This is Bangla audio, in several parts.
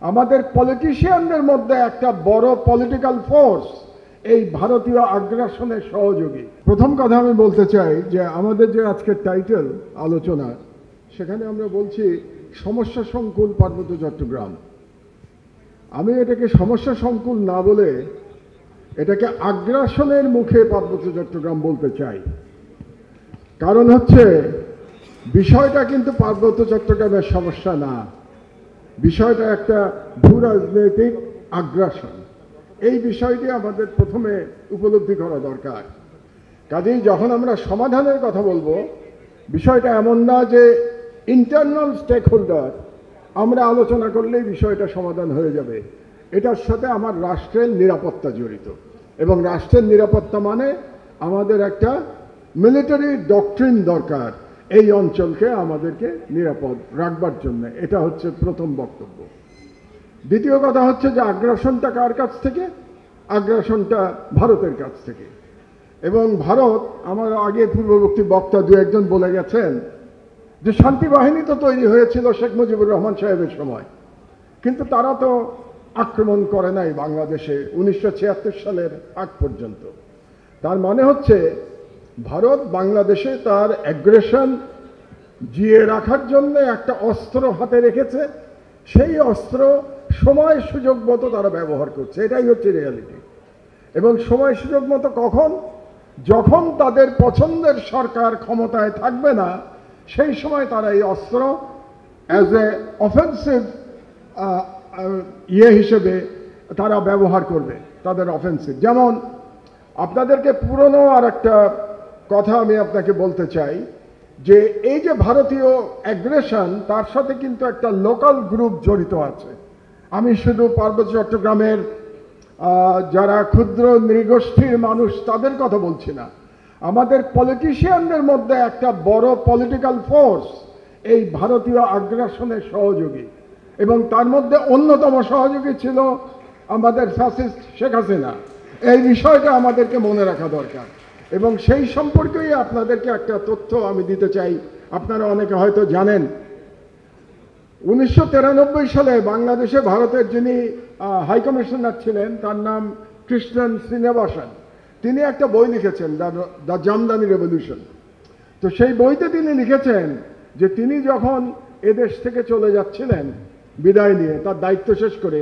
আমাদের পলিটিশিয়ানদের মধ্যে একটা বড় পলিটিক্যাল ফোর্স এই ভারতীয় আগ্রাসনের সহযোগী। প্রথম কথা আমি বলতে চাই যে আমাদের যে আজকের টাইটেল আলোচনা, সেখানে আমরা বলছি সমস্যা সংকুল পার্বত্য চট্টগ্রাম। আমি এটাকে সমস্যা সংকুল না বলে এটাকে আগ্রাসনের মুখে পার্বত্য চট্টগ্রাম বলতে চাই। কারণ হচ্ছে বিষয়টা কিন্তু পার্বত্য চট্টগ্রামের সমস্যা না, বিষয়টা একটা ভূ রাজনৈতিক আগ্রাসন। এই বিষয়টি আমাদের প্রথমে উপলব্ধি করা দরকার। কাজেই যখন আমরা সমাধানের কথা বলবো, বিষয়টা এমন না যে ইন্টারনাল স্টেক হোল্ডার আমরা আলোচনা করলেই বিষয়টা সমাধান হয়ে যাবে। এটার সাথে আমার রাষ্ট্রের নিরাপত্তা জড়িত, এবং রাষ্ট্রের নিরাপত্তা মানে আমাদের একটা মিলিটারি ডক্ট্রিন দরকার এই অঞ্চলকে আমাদেরকে নিরাপদ রাখবার জন্য। এটা হচ্ছে প্রথম বক্তব্য। দ্বিতীয় কথা হচ্ছে যে আগ্রাসনটা কার কাছ থেকে? আগ্রাসনটা ভারতের কাছ থেকে। এবং ভারত, আমার আগে পূর্ববর্তী বক্তা দু একজন বলে গেছেন যে শান্তি বাহিনী তো তৈরি হয়েছিল শেখ মুজিবুর রহমান সাহেবের সময়, কিন্তু তারা তো আক্রমণ করে নাই বাংলাদেশে 1976 সালের আগ পর্যন্ত। তার মানে হচ্ছে ভারত বাংলাদেশে তার অ্যাগ্রেশন জিয়ে রাখার জন্য একটা অস্ত্র হাতে রেখেছে। সেই অস্ত্র সময় সুযোগ মতো তারা ব্যবহার করছে, এটাই হচ্ছে রিয়ালিটি। এবং সময় সুযোগ মতো কখন? যখন তাদের পছন্দের সরকার ক্ষমতায় থাকবে না, সেই সময় তারা এই অস্ত্র অ্যাজ এ অফেন্সিভ হিসেবে তারা ব্যবহার করবে, তাদের অফেন্সিভ। যেমন আপনাদেরকে পুরনো আর একটা কথা আমি আপনাকে বলতে চাই যে এই যে ভারতীয় অ্যাগ্রেশন, তার সাথে কিন্তু একটা লোকাল গ্রুপ জড়িত আছে। আমি শুধু পার্বত্য চট্টগ্রামের যারা ক্ষুদ্র নৃগোষ্ঠীর মানুষ তাদের কথা বলছি না। আমাদের পলিটিশিয়ানদের মধ্যে একটা বড় পলিটিক্যাল ফোর্স এই ভারতীয় আগ্রাসনের সহযোগী, এবং তার মধ্যে অন্যতম সহযোগী ছিল আমাদের ফ্যাসিস্ট শেখ হাসিনা। এই বিষয়টা আমাদেরকে মনে রাখা দরকার। এবং সেই সম্পর্কেই আপনাদেরকে একটা তথ্য আমি দিতে চাই। আপনারা অনেকে হয়তো জানেন, 1993 সালে বাংলাদেশে ভারতের যিনি হাইকমিশনার ছিলেন, তার নাম কৃষ্ণন শ্রীনিবাসন। তিনি একটা বই লিখেছেন, দ্য জামদানি রেভলিউশন। তো সেই বইতে তিনি লিখেছেন যে তিনি যখন এদেশ থেকে চলে যাচ্ছিলেন বিদায় নিয়ে, তার দায়িত্ব শেষ করে,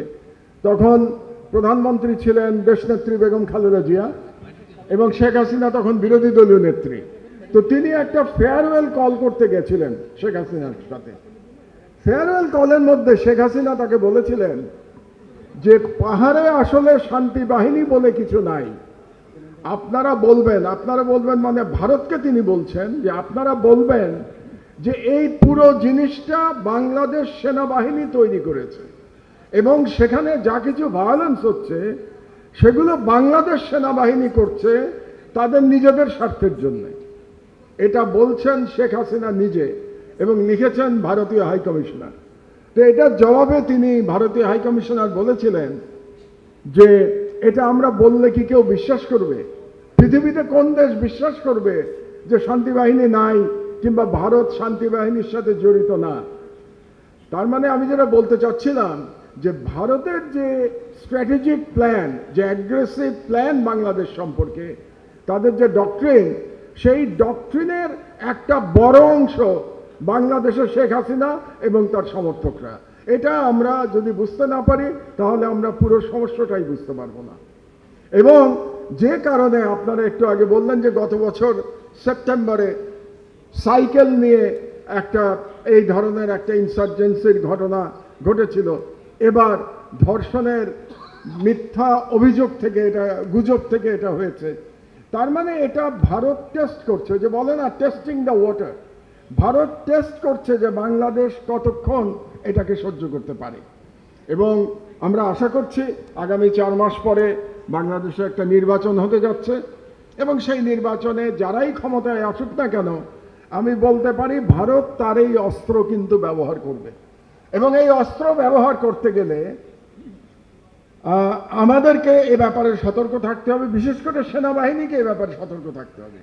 তখন প্রধানমন্ত্রী ছিলেন দেশনেত্রী বেগম খালেদা জিয়া, এবং শেখ হাসিনা তখন বিরোধী দলীয় নেত্রী। তো তিনি একটা ফেয়ারওয়েল কল করতে গেছিলেন শেখ হাসিনার সাথে। ফেয়ারওয়েল কলের মধ্যে শেখ হাসিনা তাকে বলেছিলেন যে পাহাড়ে আসলে শান্তি বাহিনী বলে কিছু নাই। আপনারা বলবেন মানে ভারতকে তিনি বলছেন যে আপনারা বলবেন যে এই পুরো জিনিসটা বাংলাদেশ সেনাবাহিনী তৈরি করেছে, এবং সেখানে যা কিছু ভায়োলেন্স হচ্ছে সেগুলো বাংলাদেশ সেনাবাহিনী করছে তাদের নিজেদের স্বার্থের জন্য। এটা বলছেন শেখ হাসিনা নিজে, এবং লিখেছেন ভারতীয় হাইকমিশনার। তো এটার জবাবে তিনি ভারতীয় হাইকমিশনার বলেছিলেন যে এটা আমরা বললে কি কেউ বিশ্বাস করবে? পৃথিবীতে কোন দেশ বিশ্বাস করবে যে শান্তি বাহিনী নাই কিংবা ভারত শান্তি বাহিনীর সাথে জড়িত না? তার মানে আমি যেটা বলতে চাচ্ছিলাম যে ভারতের যে স্ট্র্যাটেজিক প্ল্যান, যে অ্যাগ্রেসিভ প্ল্যান বাংলাদেশ সম্পর্কে, তাদের যে ডক্ট্রিন, সেই ডক্ট্রিনের একটা বড় অংশ বাংলাদেশের শেখ হাসিনা এবং তার সমর্থকরা। এটা আমরা যদি বুঝতে না পারি তাহলে আমরা পুরো সমস্যাটাই বুঝতে পারবো না। এবং যে কারণে আপনারা একটু আগে বললেন যে গত বছর সেপ্টেম্বরে সাইকেল নিয়ে একটা এই ধরনের একটা ইনসার্জেন্সির ঘটনা ঘটেছিল, এবার ধর্ষণের মিথ্যা অভিযোগ থেকে, এটা গুজব থেকে এটা হয়েছে। তার মানে এটা ভারত টেস্ট করছে, যে বলে না testing the water. Bharat test করছে যে বাংলাদেশ কতক্ষণ এটাকে সহ্য করতে পারে। এবং আমরা আশা করছি আগামী 4 মাস পরে বাংলাদেশে একটা নির্বাচন হতে যাচ্ছে, এবং সেই নির্বাচনে যারাই ক্ষমতায় আসুক না কেন, আমি বলতে পারি ভারত তার এই অস্ত্র কিন্তু ব্যবহার করবে। এবং এই অস্ত্র ব্যবহার করতে গেলে আমাদেরকে এ ব্যাপারে সতর্ক থাকতে হবে, বিশেষ করে সেনাবাহিনীকে এ ব্যাপারে সতর্ক থাকতে হবে।